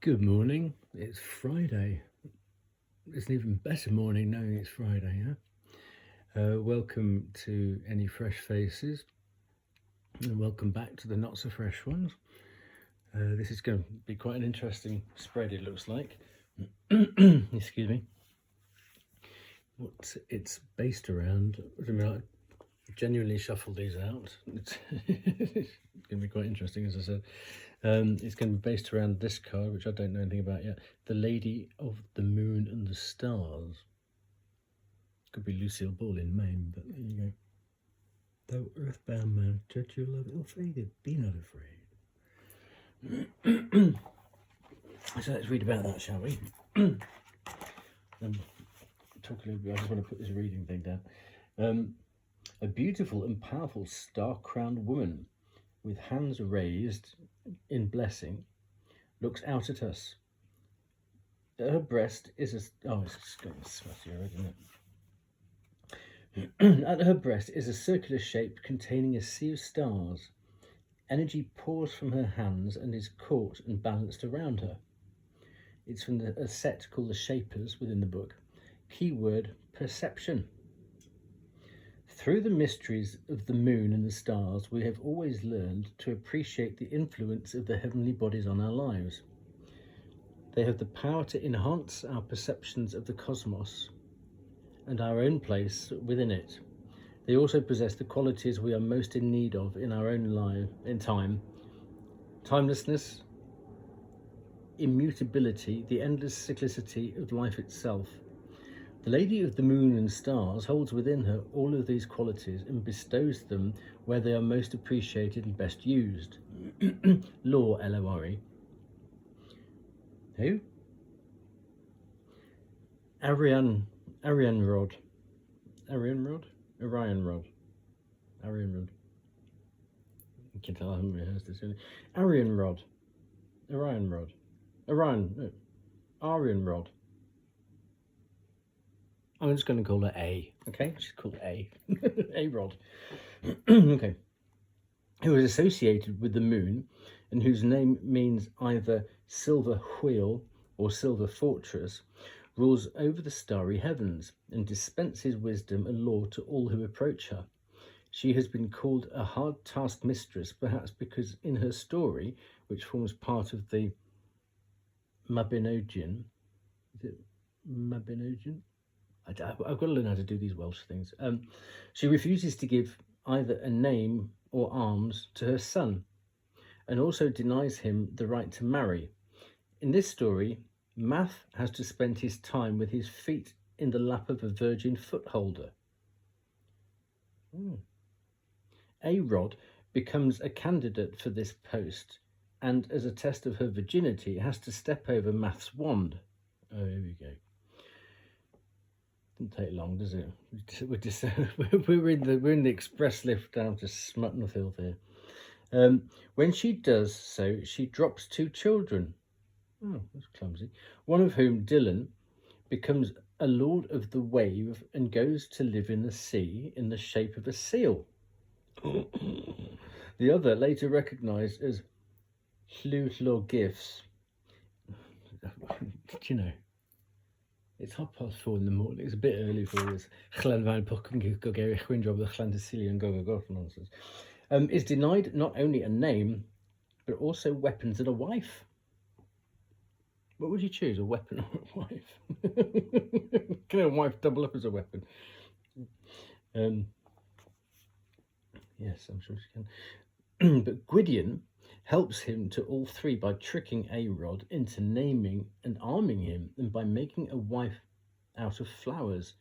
Good morning. It's Friday. It's an even better morning knowing it's Friday, huh? Welcome to any fresh faces, and welcome back to the not so fresh ones. This is going to be quite an interesting spread, it looks like. Excuse me. What it's based around, I mean, I genuinely shuffled these out. It's going to be quite interesting, as I said. It's going to be based around this card, which I don't know anything about yet. The Lady of the Moon and the Stars. Could be Lucille Ball in Maine, but there you go. Though earthbound man, judge your love ill-fated, be not afraid. So let's read about that, shall we? Talk a little bit. I just want to put this reading thing down. A beautiful and powerful star-crowned woman with hands raised in blessing looks out at us. At her breast is a... Oh, it's getting sweaty already, isn't it? At her breast is a circular shape containing a sea of stars. Energy pours from her hands and is caught and balanced around her. It's from a set called The Shapers within the book. Keyword, perception. Through the mysteries of the moon and the stars, we have always learned to appreciate the influence of the heavenly bodies on our lives. They have the power to enhance our perceptions of the cosmos and our own place within it. They also possess the qualities we are most in need of in our own life, in time. Timelessness, immutability, the endless cyclicity of life itself. The Lady of the Moon and Stars holds within her all of these qualities and bestows them where they are most appreciated and best used. Law, L-O-R-E. Who? Arian Rod. Arian Rod? Orion Rod. Arian Rod. You can tell I haven't rehearsed this. Arian Rod. Orion Rod. Orion. No. Arian Rod. I'm just going to call her A. Okay? She's called A. A Rod. Okay. Who is associated with the moon and whose name means either silver wheel or silver fortress, rules over the starry heavens and dispenses wisdom and law to all who approach her. She has been called a hard task mistress, perhaps because in her story, which forms part of the Mabinogion, is it Mabinogion? I've got to learn how to do these Welsh things. She refuses to give either a name or arms to her son, and also denies him the right to marry. In this story, Math has to spend his time with his feet in the lap of a virgin footholder. A-Rod becomes a candidate for this post, and as a test of her virginity, has to step over Math's wand. Oh, here we go. Doesn't take long, does it? We're in the express lift down to Smuttonfield here. When she does so, she drops two children. Oh, that's clumsy. One of whom, Dylan, becomes a lord of the wave and goes to live in the sea in the shape of a seal. The other, later recognised as Llw Gifts. Did you know? It's 4:30 in the morning. It's a bit early for this. Nonsense. Is denied not only a name, but also weapons and a wife. What would you choose, a weapon or a wife? Can a wife double up as a weapon? Yes, I'm sure she can. But Gwydion helps him to all three by tricking A-Rod into naming and arming him, and by making a wife out of flowers,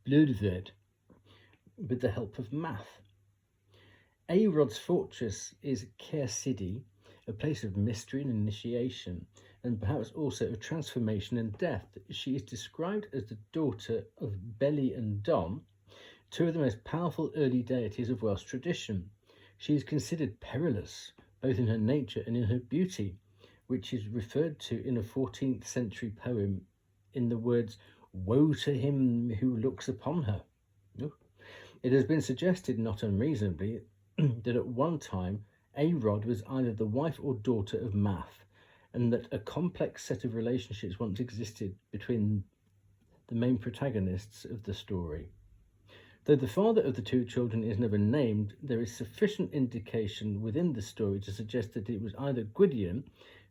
Blödved, with the help of Math. A-Rod's fortress is Caer City, a place of mystery and initiation, and perhaps also of transformation and death. She is described as the daughter of Beli and Don, two of the most powerful early deities of Welsh tradition. She is considered perilous, both in her nature and in her beauty, which is referred to in a 14th century poem in the words, "Woe to him who looks upon her." It has been suggested, not unreasonably, that at one time A-Rod was either the wife or daughter of Math, and that a complex set of relationships once existed between the main protagonists of the story. Though the father of the two children is never named, there is sufficient indication within the story to suggest that it was either Gwydion,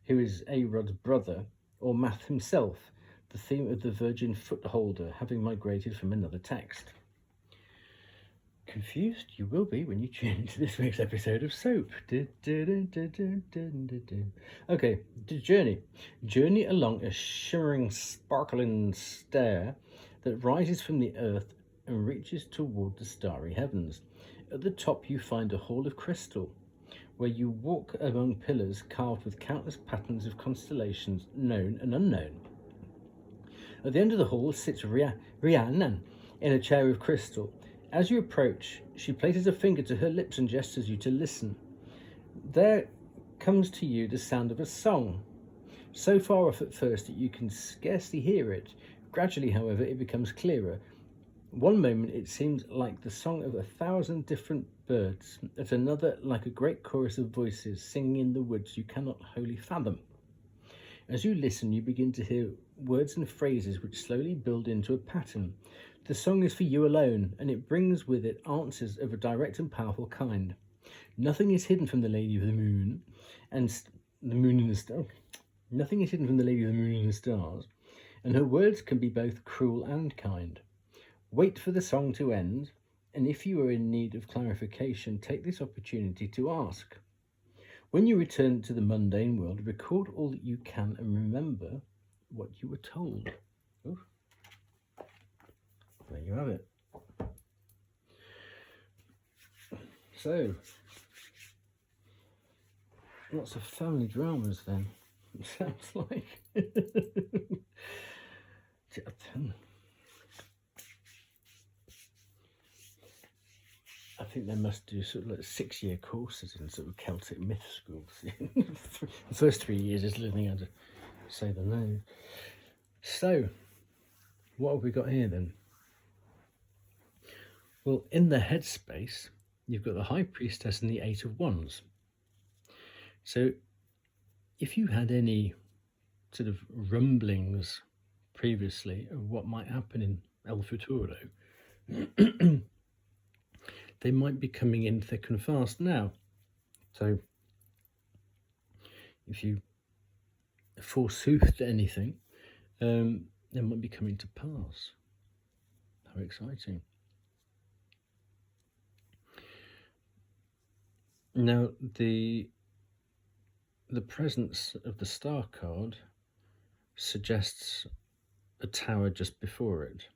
who is A-Rod's brother, or Math himself, the theme of the Virgin Footholder, having migrated from another text. Confused you will be when you tune into this week's episode of Soap. Okay, journey along a shimmering, sparkling stair that rises from the earth and reaches toward the starry heavens. At the top you find a hall of crystal, where you walk among pillars carved with countless patterns of constellations known and unknown. At the end of the hall sits Rhiannon in a chair of crystal. As you approach, she places a finger to her lips and gestures you to listen. There comes to you the sound of a song, so far off at first that you can scarcely hear it. Gradually, however, it becomes clearer. One moment it seems like the song of 1,000 different birds, at another like a great chorus of voices singing in the woods you cannot wholly fathom. As you listen, you begin to hear words and phrases which slowly build into a pattern. The song is for you alone, and it brings with it answers of a direct and powerful kind. Nothing is hidden from the Lady of the Moon and the Moon and the Stars. Nothing is hidden from the Lady of the Moon and the Stars, and her words can be both cruel and kind. Wait for the song to end, and if you are in need of clarification, take this opportunity to ask. When you return to the mundane world, record all that you can and remember what you were told. Oof. There you have it. So, lots of family dramas then. It sounds like. I think they must do sort of like 6-year courses in sort of Celtic myth schools. The first 3 years is learning how to say the name. So, what have we got here then? Well, in the headspace, you've got the High Priestess and the Eight of Wands. So, if you had any sort of rumblings previously of what might happen in El Futuro, they might be coming in thick and fast now. So, if you forsooth anything, they might be coming to pass. How exciting. Now, the presence of the star card suggests a tower just before it.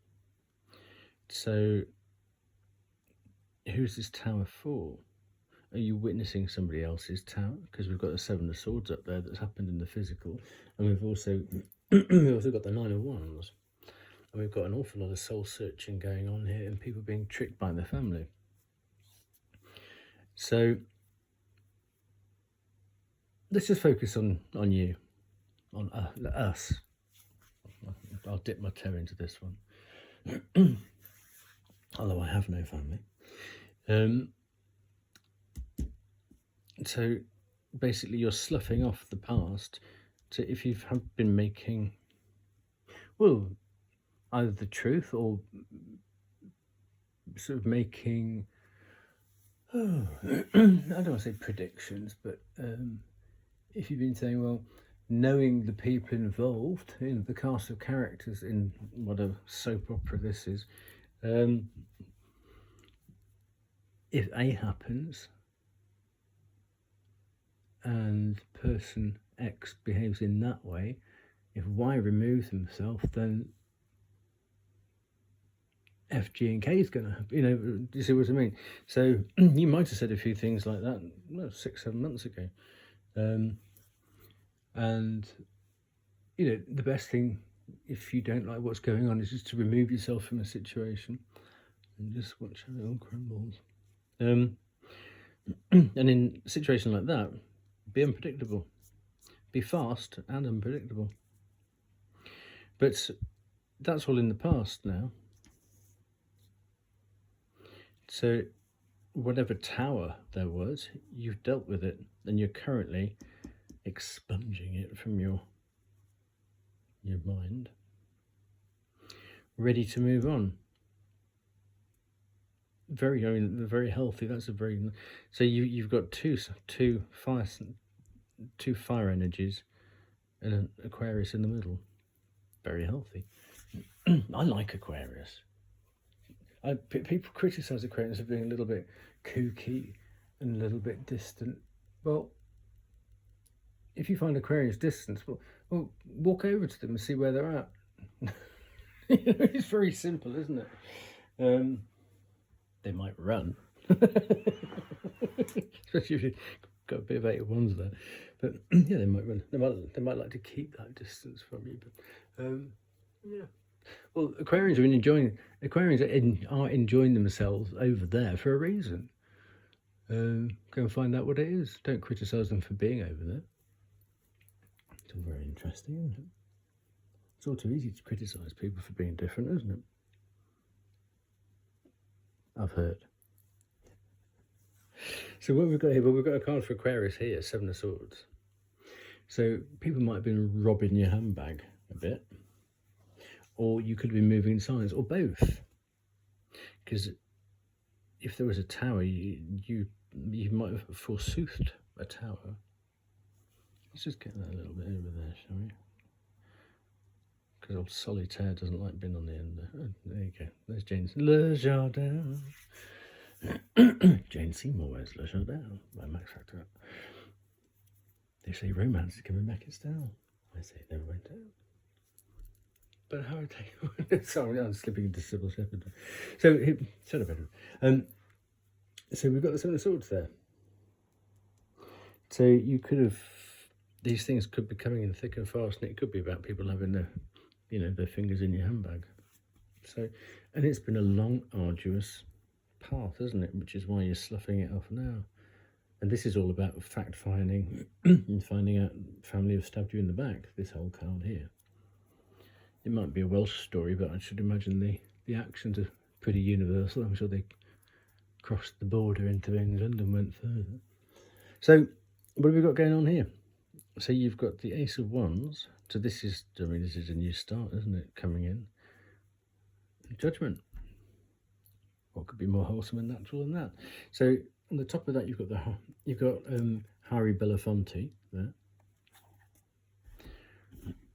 So, who's this tower for? Are you witnessing somebody else's tower? Because we've got the Seven of Swords up there that's happened in the physical, and we've also got the Nine of Wands, and we've got an awful lot of soul searching going on here, and people being tricked by their family. So let's just focus on you, on us. I'll dip my toe into this one, although I have no family. So basically you're sloughing off the past to, if you've been making, well, either the truth or sort of making, I don't want to say predictions, but if you've been saying, well, knowing the people involved, the cast of characters in whatever soap opera this is, if A happens and person X behaves in that way, if Y removes himself, then F, G and K is going to happen. Do you see what I mean? So you might have said a few things like that 6-7 months ago. And the best thing, if you don't like what's going on, is just to remove yourself from a situation and just watch how it all crumbles. And in a situation like that, be unpredictable, be fast and unpredictable. But that's all in the past now. So whatever tower there was, you've dealt with it, and you're currently expunging it from your mind. Ready to move on. Very healthy. That's a very. So you've got two fire energies, and an Aquarius in the middle. Very healthy. I like Aquarius. People criticise Aquarius for being a little bit kooky and a little bit distant. Well, if you find Aquarius distant, well, walk over to them and see where they're at. It's very simple, isn't it? They might run, especially if you've got a bit of 8 of wands there. But yeah, they might run. They might like to keep that distance from you. But yeah. Well, Aquarians are enjoying themselves over there for a reason. Go and find out what it is. Don't criticise them for being over there. It's all very interesting, isn't it? It's all too easy to criticise people for being different, isn't it? I've heard. So what we've got here, well, we've got a card for Aquarius here, 7 of Swords. So people might have been robbing your handbag a bit, or you could have been moving signs, or both. Because if there was a tower, you might have forsooth a tower. Let's just get that a little bit over there, shall we? Because old Solitaire doesn't like being on the end there. Oh, there you go. There's Jane. Le Jardin. Jane Seymour wears Le Jardin by Max Factor. They say romance is coming back in style. I say it never went out. But how are they? Sorry, I'm slipping into Sybil Shepherd. So we've got the 7 of Swords there. So you could have, these things could be coming in thick and fast, and it could be about people having their fingers in your handbag. So, and it's been a long, arduous path, isn't it? Which is why you're sloughing it off now. And this is all about fact finding and finding out family have stabbed you in the back. This whole card here. It might be a Welsh story, but I should imagine the actions are pretty universal. I'm sure they crossed the border into England and went further. So, what have we got going on here? So you've got the Ace of Wands. So this is a new start, isn't it? Coming in. Judgment. What could be more wholesome and natural than that? So on the top of that, you've got Harry Belafonte there.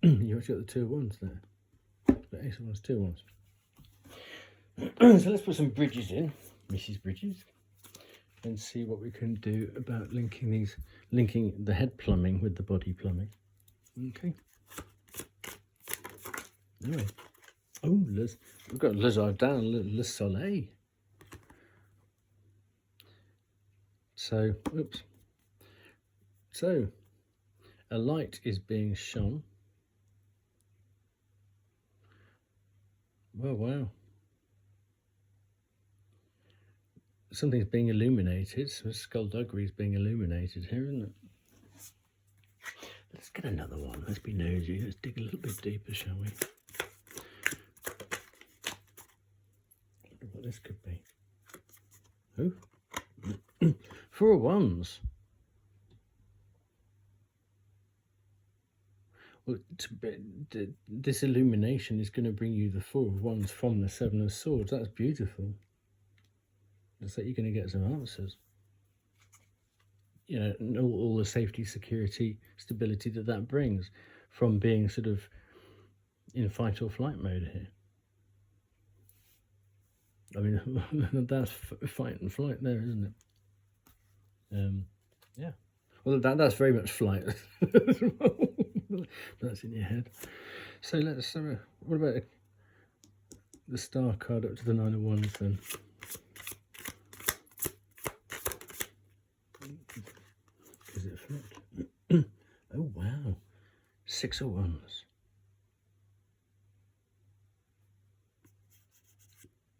You've actually got the 2 of Wands there. The Ace of Wands, 2 of Wands. So let's put some bridges in, Mrs. Bridges, and see what we can do about linking the head plumbing with the body plumbing. Okay. Anyway, we've got Les Jardins, Le Soleil. So, oops. So, a light is being shone. Well, wow. Something's being illuminated. Some skullduggery is being illuminated here, isn't it? Let's get another one. Let's be nosy. Let's dig a little bit deeper, shall we? I wonder what this could be. Oh, 4 of Wands. Well, this illumination is going to bring you the 4 of Wands from the 7 of Swords. That's beautiful. It's like you're going to get some answers. You know, and all the safety, security, stability that brings from being sort of in fight or flight mode here. I mean, that's fight and flight there, isn't it? Yeah. Well, that's very much flight. That's in your head. So let's what about the star card up to the 9 of Wands then? Is it flipped? Oh wow, 6 of Wands.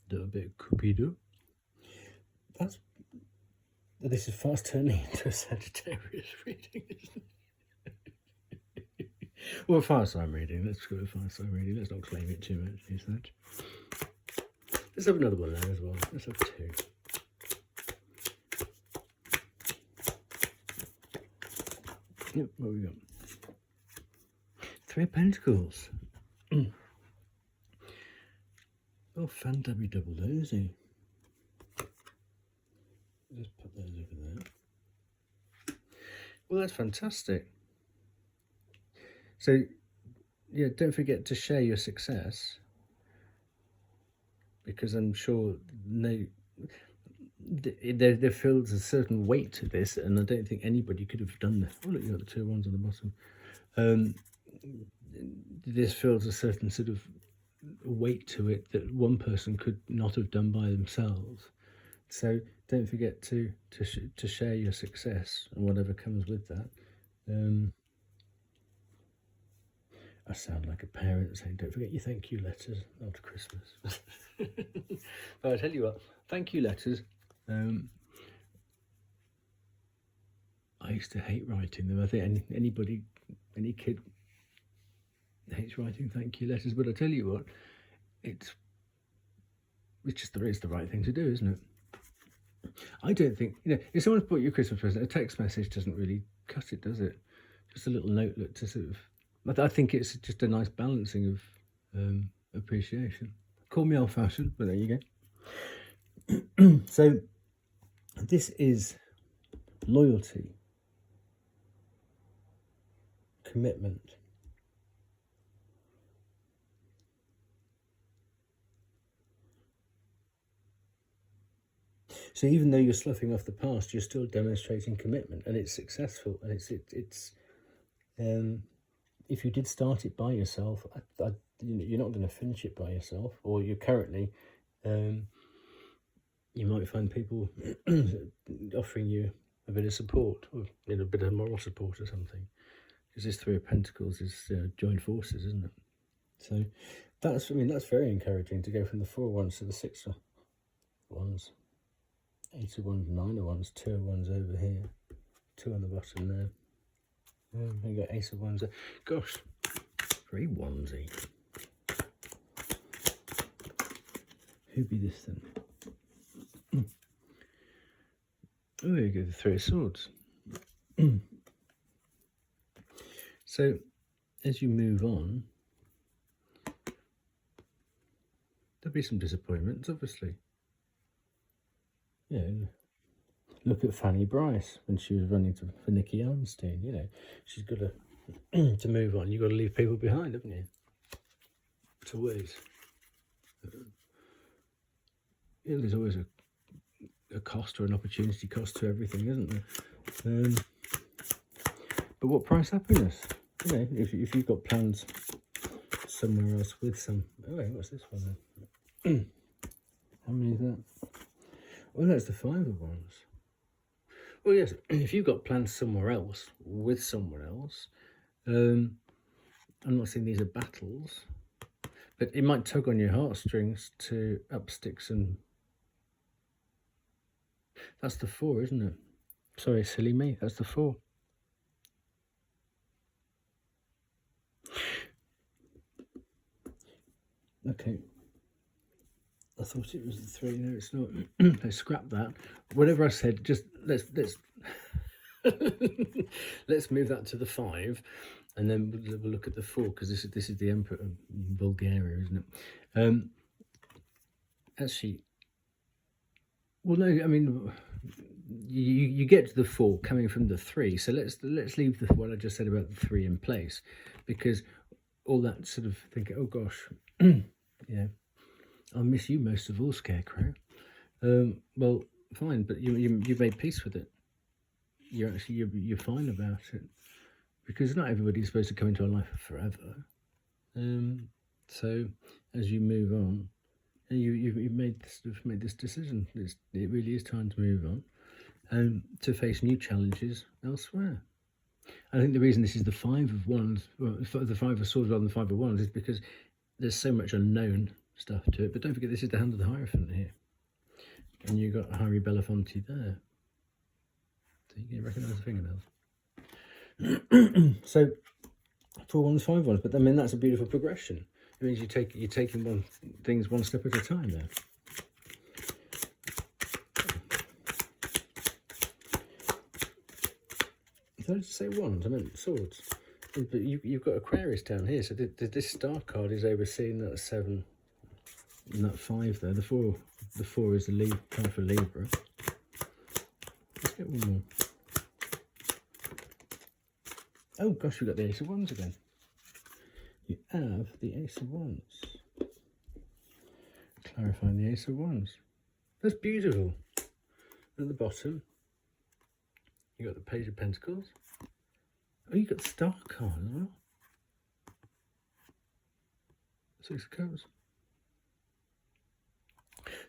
Do a bit of Cupido. This is fast turning into a Sagittarius reading, isn't it? Well, fire sign reading. Let's go with fire sign reading. Let's not claim it too much, is that? Let's have another one there as well. Let's have 2. Yep, what we got? Three of Pentacles. Oh, fan double those, eh? Just put those over there. Well, that's fantastic. So, yeah, don't forget to share your success, because I'm sure there feels a certain weight to this, and I don't think anybody could have done that. Oh, look, you got the 2 ones on the bottom. This feels a certain sort of weight to it that one person could not have done by themselves. So don't forget to share your success and whatever comes with that. I sound like a parent saying, don't forget your thank you letters after Christmas. But I tell you what, thank you letters, I used to hate writing them. I think any kid hates writing thank you letters, but I tell you what, it's the right thing to do, isn't it? I don't think, if someone's bought you a Christmas present, a text message doesn't really cut it, does it? Just a little notelet to sort of, I think it's just a nice balancing of appreciation. Call me old-fashioned, but there you go. So this is loyalty, commitment. So even though you're sloughing off the past, you're still demonstrating commitment, and it's successful. And it's if you did start it by yourself, you're not going to finish it by yourself, or you're currently, you might find people offering you a bit of support, or a bit of moral support or something, because this 3 of Pentacles is joined forces, isn't it? So that's very encouraging to go from the 4 of Wands to the 6 of Wands. 8 of Wands, 9 of Wands, 2 of Wands over here, 2 on the bottom there. You got Ace of Wands there. Gosh, very wandsy. Who'd be this then? Oh, there you go, the 3 of Swords. So, as you move on, there'll be some disappointments, obviously. Look at Fanny Bryce when she was running for Nikki Arnstein. She's got to move on. You've got to leave people behind, haven't you? It's always, there's always a cost or an opportunity cost to everything, isn't there? But what price happiness? If you've got plans somewhere else with some. Oh, wait, what's this one then? How many is that? Oh, that's the 5 of Wands. Well, yes, if you've got plans somewhere else, with someone else, I'm not saying these are battles, but it might tug on your heartstrings to up sticks and... That's the 4, isn't it? Sorry, silly me, that's the 4. Okay. I thought it was the 3. No, it's not. Let's scrap that. Whatever I said, just let's let's move that to the 5, and then we'll look at the 4, because this is the Emperor of Bulgaria, isn't it? Actually, well, no. I mean, you get to the 4 coming from the 3. So let's leave what I just said about the 3 in place, because all that sort of thinking, oh gosh, I'll miss you most of all, Scarecrow. Well, fine, but you've made peace with it. You're fine about it, because not everybody's supposed to come into our life forever. So as you move on, you've made this decision. It really is time to move on and to face new challenges elsewhere. I think the reason this is the 5 of Wands, the 5 of Swords rather than the 5 of Wands, is because there's so much unknown stuff to it. But don't forget, this is the Hand of the Hierophant here, and you've got Harry Belafonte there, so you can recognise the fingernails. So 4 Wands, 5 Wands, but I mean that's a beautiful progression. It means you're taking things one step at a time there. Did I just say wands? I meant swords. But you've got Aquarius down here, so this star card is overseeing that 7 and that 5 there. The 4 is the card for Libra. Let's get one more. Oh gosh, we've got the Ace of Wands again. You have the Ace of Wands. Clarifying the Ace of Wands. That's beautiful. At the bottom, you got the Page of Pentacles. Oh, you got the Star card as well. 6 of Cups.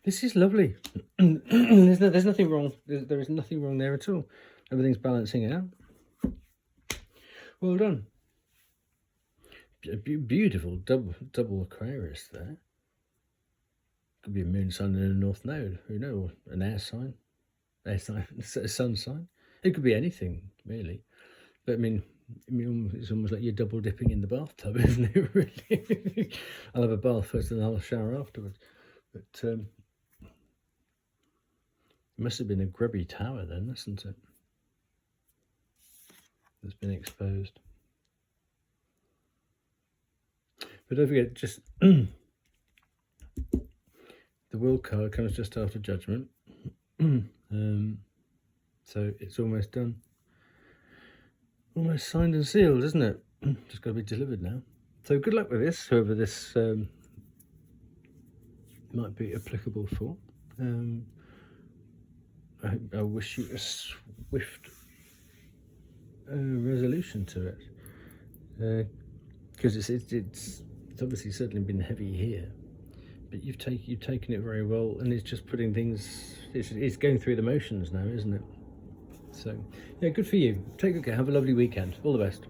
This is lovely. There's nothing wrong. There is nothing wrong there at all. Everything's balancing out. Well done. Beautiful double Aquarius there. Could be a moon sign and a north node. Who knows? An air sign, a sun sign. It could be anything really. But I mean, it's almost like you're double dipping in the bathtub, isn't it? Really. I'll have a bath first and I'll shower afterwards. But it must have been a grubby tower then, mustn't it? That's been exposed. But don't forget, just the World card comes just after Judgment. So it's almost done. Almost signed and sealed, isn't it? Just got to be delivered now. So good luck with this, whoever this might be applicable for. I wish you a swift resolution to it, because it's obviously certainly been heavy here, but you've taken it very well, and it's just putting things. It's going through the motions now, isn't it? So yeah, good for you. Take good care. Have a lovely weekend. All the best.